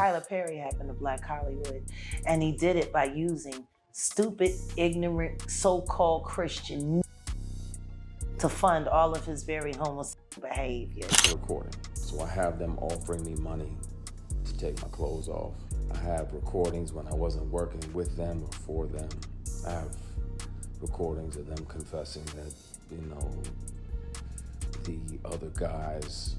Tyler Perry happened to Black Hollywood, and he did it by using stupid, ignorant, so-called Christian to fund all of his very homosexual behavior. Recording. So I have them offering me money to take my clothes off. I have recordings when I wasn't working with them or for them. I have recordings of them confessing that, you know, the other guys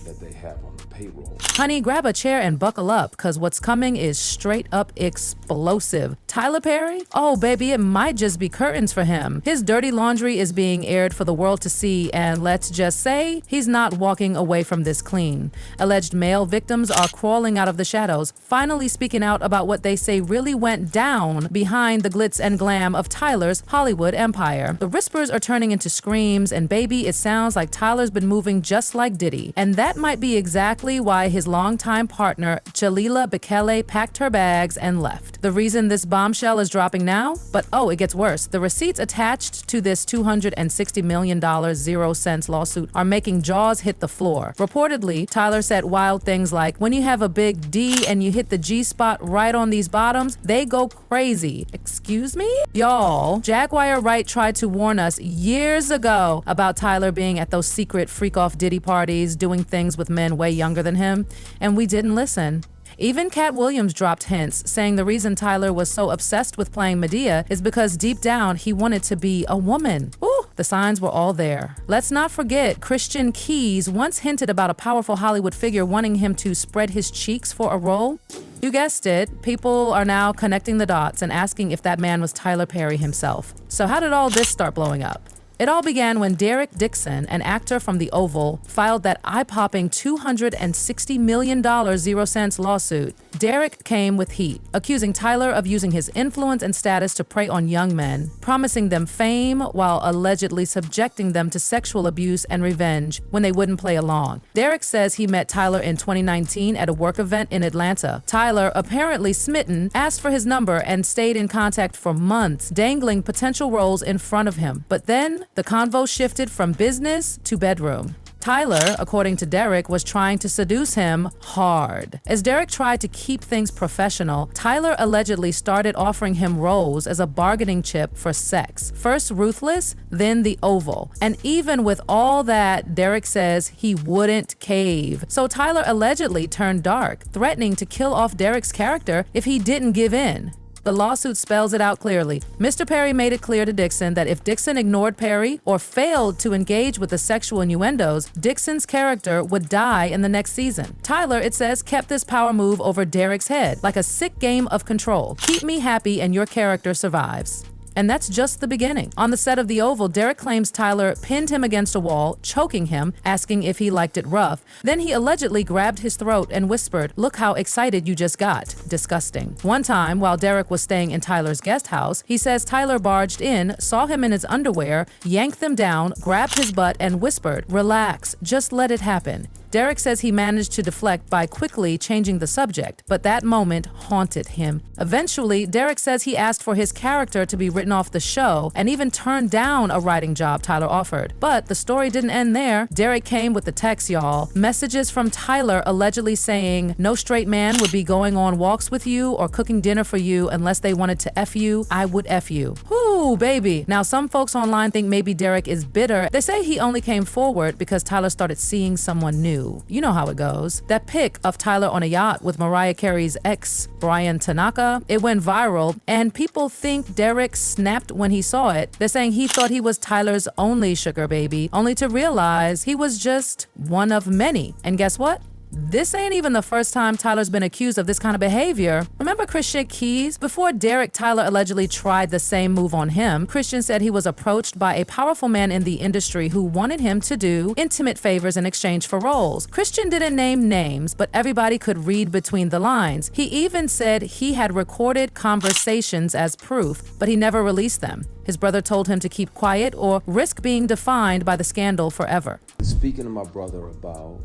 that they have on the payroll. Honey, grab a chair and buckle up, because what's coming is straight up explosive. Tyler Perry? Oh, baby, it might just be curtains for him. His dirty laundry is being aired for the world to see, and let's just say he's not walking away from this clean. Alleged male victims are crawling out of the shadows, finally speaking out about what they say really went down behind the glitz and glam of Tyler's Hollywood empire. The whispers are turning into screams, and baby, it sounds like Tyler's been moving just like Diddy. And that might be exactly why his longtime partner, Jalila Bekele, packed her bags and left. The reason this bombshell is dropping now? But oh, it gets worse. The receipts attached to this $260 million 0 cents lawsuit are making jaws hit the floor. Reportedly, Tyler said wild things like, when you have a big D and you hit the G spot right on these bottoms, they go crazy. Excuse me? Y'all, Jaguar Wright tried to warn us years ago about Tyler being at those secret freak-off Diddy parties, doing things with men way younger than him, and we didn't listen. Even Cat Williams dropped hints, saying the reason Tyler was so obsessed with playing Medea is because deep down he wanted to be a woman. Ooh, the signs were all there. Let's not forget, Christian Keys once hinted about a powerful Hollywood figure wanting him to spread his cheeks for a role. You guessed it, people are now connecting the dots and asking if that man was Tyler Perry himself. So how did all this start blowing up? It all began when Dixon, an actor from The Oval, filed that eye-popping $260 million 0 cents lawsuit. Derek came with heat, accusing Tyler of using his influence and status to prey on young men, promising them fame while allegedly subjecting them to sexual abuse and revenge when they wouldn't play along. Derek says he met Tyler in 2019 at a work event in Atlanta. Tyler, apparently smitten, asked for his number and stayed in contact for months, dangling potential roles in front of him. But then, the convo shifted from business to bedroom. Tyler, according to Derek, was trying to seduce him hard. As Derek tried to keep things professional, Tyler allegedly started offering him roles as a bargaining chip for sex. First Ruthless, then The Oval. And even with all that, Derek says he wouldn't cave. So Tyler allegedly turned dark, threatening to kill off Derek's character if he didn't give in. The lawsuit spells it out clearly. Mr. Perry made it clear to Dixon that if Dixon ignored Perry or failed to engage with the sexual innuendos, Dixon's character would die in the next season. Tyler, it says, kept this power move over Derek's head, like a sick game of control. Keep me happy and your character survives. And that's just the beginning. On the set of The Oval, Derek claims Tyler pinned him against a wall, choking him, asking if he liked it rough. Then he allegedly grabbed his throat and whispered, "Look how excited you just got." Disgusting. One time, while Derek was staying in Tyler's guest house, he says Tyler barged in, saw him in his underwear, yanked them down, grabbed his butt, and whispered, "Relax, just let it happen." Derek says he managed to deflect by quickly changing the subject, but that moment haunted him. Eventually, Derek says he asked for his character to be written off the show and even turned down a writing job Tyler offered. But the story didn't end there. Derek came with the text, y'all. Messages from Tyler allegedly saying, "No straight man would be going on walks with you or cooking dinner for you unless they wanted to F you. I would F you." Whoo, baby. Now, some folks online think maybe Derek is bitter. They say he only came forward because Tyler started seeing someone new. You know how it goes. That pic of Tyler on a yacht with Mariah Carey's ex, Brian Tanaka, it went viral, and people think Derek snapped when he saw it. They're saying he thought he was Tyler's only sugar baby, only to realize he was just one of many. And guess what? This ain't even the first time Tyler's been accused of this kind of behavior. Remember Christian Keys? Before Derek, Tyler allegedly tried the same move on him. Christian said he was approached by a powerful man in the industry who wanted him to do intimate favors in exchange for roles. Christian didn't name names, but everybody could read between the lines. He even said he had recorded conversations as proof, but he never released them. His brother told him to keep quiet or risk being defined by the scandal forever. Speaking to my brother about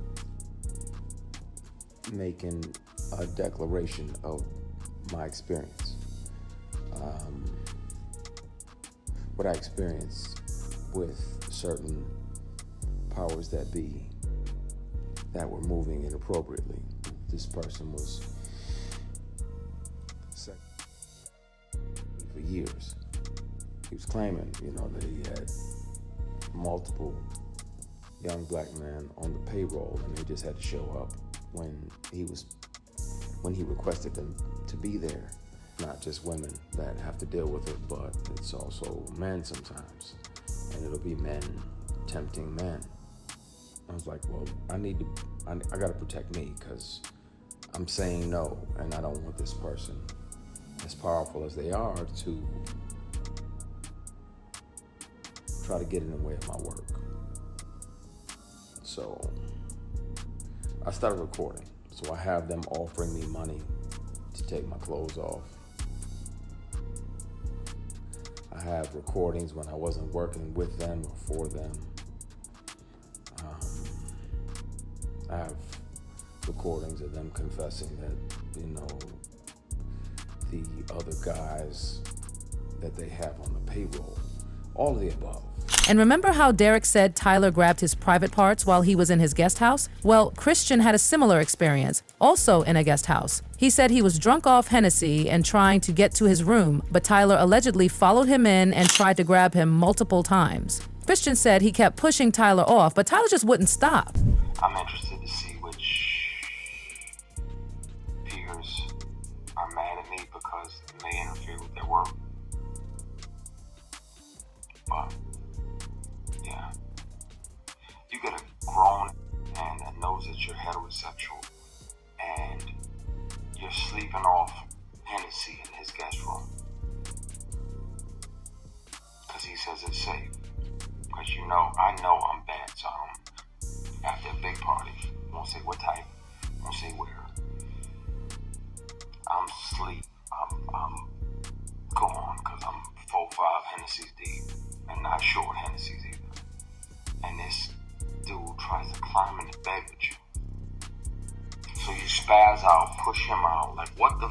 making a declaration of my experience, what I experienced with certain powers that be that were moving inappropriately. This person was years. He was claiming, that he had multiple young black men on the payroll, and they just had to show up when he requested them to be there. Not just women that have to deal with it, but it's also men sometimes. And it'll be men tempting men. I was like, well, I gotta protect me, because I'm saying no, and I don't want this person, as powerful as they are, to try to get in the way of my work. So I started recording. So I have them offering me money to take my clothes off. I have recordings when I wasn't working with them or for them. I have recordings of them confessing that, the other guys that they have on the payroll, all of the above. And remember how Derek said Tyler grabbed his private parts while he was in his guest house? Well, Christian had a similar experience, also in a guest house. He said he was drunk off Hennessy and trying to get to his room, but Tyler allegedly followed him in and tried to grab him multiple times. Christian said he kept pushing Tyler off, but Tyler just wouldn't stop. I'm interested to see which peers are mad at me because they interfere with their work. But yeah, you get a grown man that knows that you're heterosexual and you're sleeping off Hennessy in his guest room because he says it's safe. Because I know I'm bad, so after a big party, won't say what type, won't say where. I'm asleep. I'm gone because I'm 4-5 Hennessy's deep and not short Hennessy's either. And this dude tries to climb in the bed with you. So you spaz out, push him out, like what the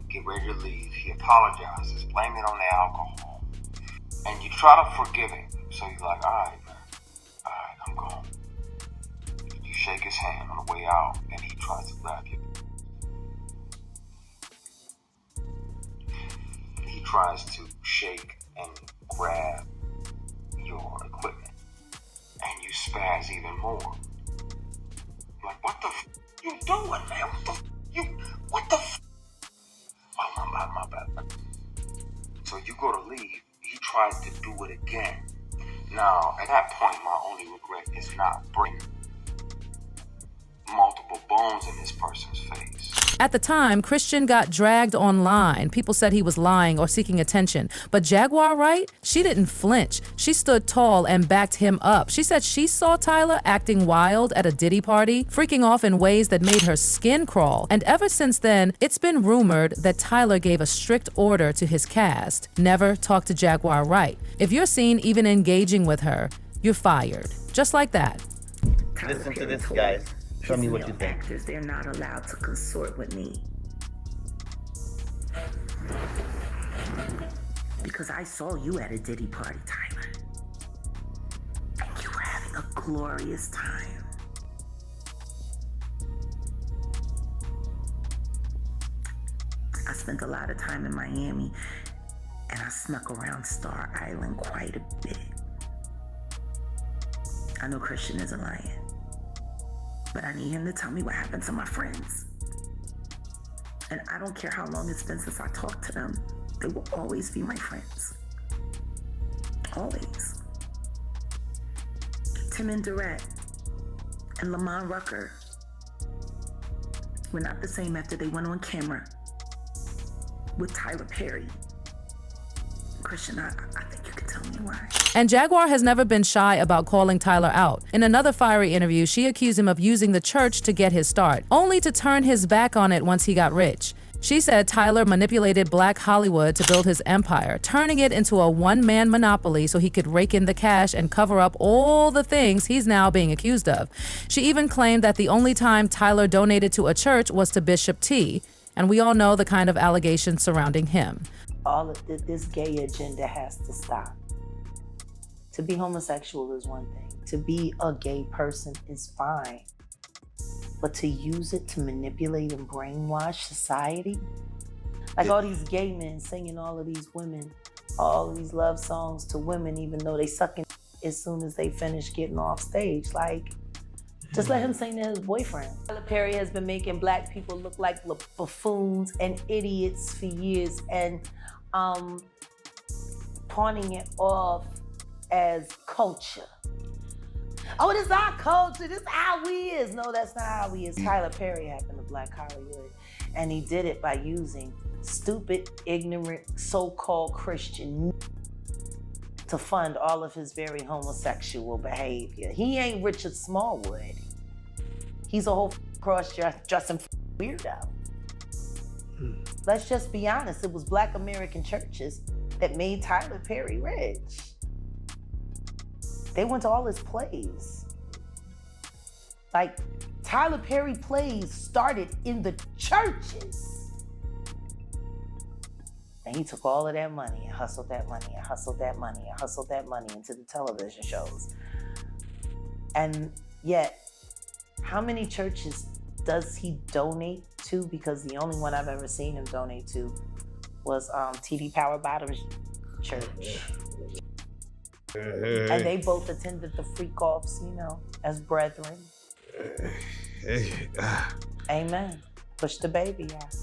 get ready to leave. He apologizes, blame it on the alcohol. And you try to forgive him. So you're like, all right, man, I'm gone. You shake his hand on the way out and he tries to grab you. He tries to shake and grab your equipment. And you spaz even more. Like, what the you doing, man? What the Oh, my bad. So you go to leave, he tries to do it again. Now, at that point, my only regret is not bringing multiple bones in this person's face. At the time, Christian got dragged online. People said he was lying or seeking attention. But Jaguar Wright, she didn't flinch. She stood tall and backed him up. She said she saw Tyler acting wild at a Diddy party, freaking off in ways that made her skin crawl. And ever since then, it's been rumored that Tyler gave a strict order to his cast: never talk to Jaguar Wright. If you're seen even engaging with her, you're fired. Just like that. Listen to this, guys. Tell me what you think. Actors, they're not allowed to consort with me. Because I saw you at a Diddy party, Tyler. And you were having a glorious time. I spent a lot of time in Miami, and I snuck around Star Island quite a bit. I know Christian isn't lying. But I need him to tell me what happened to my friends. And I don't care how long it's been since I talked to them. They will always be my friends. Always. Tim and Durrett and Lamont Rucker were not the same after they went on camera with Tyler Perry. Christian, I think you can tell me why. And Jaguar has never been shy about calling Tyler out. In another fiery interview, she accused him of using the church to get his start, only to turn his back on it once he got rich. She said Tyler manipulated Black Hollywood to build his empire, turning it into a one-man monopoly so he could rake in the cash and cover up all the things he's now being accused of. She even claimed that the only time Tyler donated to a church was to Bishop T, and we all know the kind of allegations surrounding him. All of this gay agenda has to stop. To be homosexual is one thing. To be a gay person is fine. But to use it to manipulate and brainwash society? Like all these gay men singing all of these women, all of these love songs to women, even though they sucking as soon as they finish getting off stage. Like, just let him sing to his boyfriend. Tyler Perry has been making black people look like buffoons and idiots for years, and pawning it off as culture. Oh, this is our culture, this is how we is. No, that's not how we is. Tyler Perry happened to Black Hollywood, and he did it by using stupid, ignorant, so-called Christian to fund all of his very homosexual behavior. He ain't Richard Smallwood. He's a whole cross-dressing weirdo. Let's just be honest, it was Black American churches that made Tyler Perry rich. They went to all his plays. Like, Tyler Perry plays started in the churches. And he took all of that money and hustled that money and hustled that money and hustled that money into the television shows. And yet, how many churches does he donate to? Because the only one I've ever seen him donate to was T.D. Power Bottom's church. And they both attended the freak-offs, you know, as brethren. Amen. Push the baby out.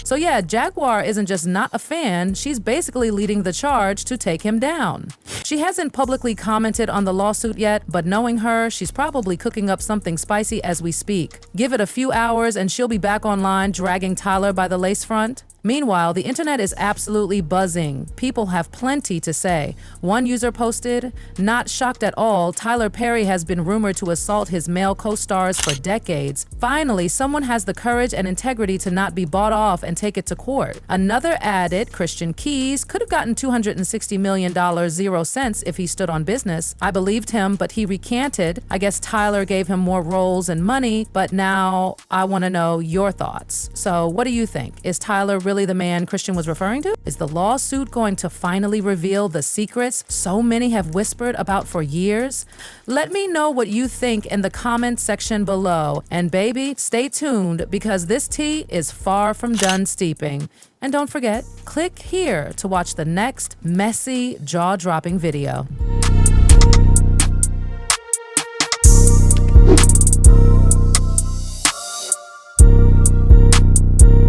So yeah, Jaguar isn't just not a fan, she's basically leading the charge to take him down. She hasn't publicly commented on the lawsuit yet, but knowing her, she's probably cooking up something spicy as we speak. Give it a few hours and she'll be back online dragging Tyler by the lace front. Meanwhile, the internet is absolutely buzzing. People have plenty to say. One user posted, "Not shocked at all, Tyler Perry has been rumored to assault his male co-stars for decades. Finally, someone has the courage and integrity to not be bought off and take it to court." Another added, "Christian Keys could have gotten $260 million 0 cents if he stood on business. I believed him, but he recanted. I guess Tyler gave him more roles and money, but now I want to know your thoughts." So what do you think? Is Tyler really the man Christian was referring to? Is the lawsuit going to finally reveal the secrets so many have whispered about for years? Let me know what you think in the comment section below. And baby, stay tuned because this tea is far from done steeping. And don't forget, click here to watch the next messy, jaw-dropping video.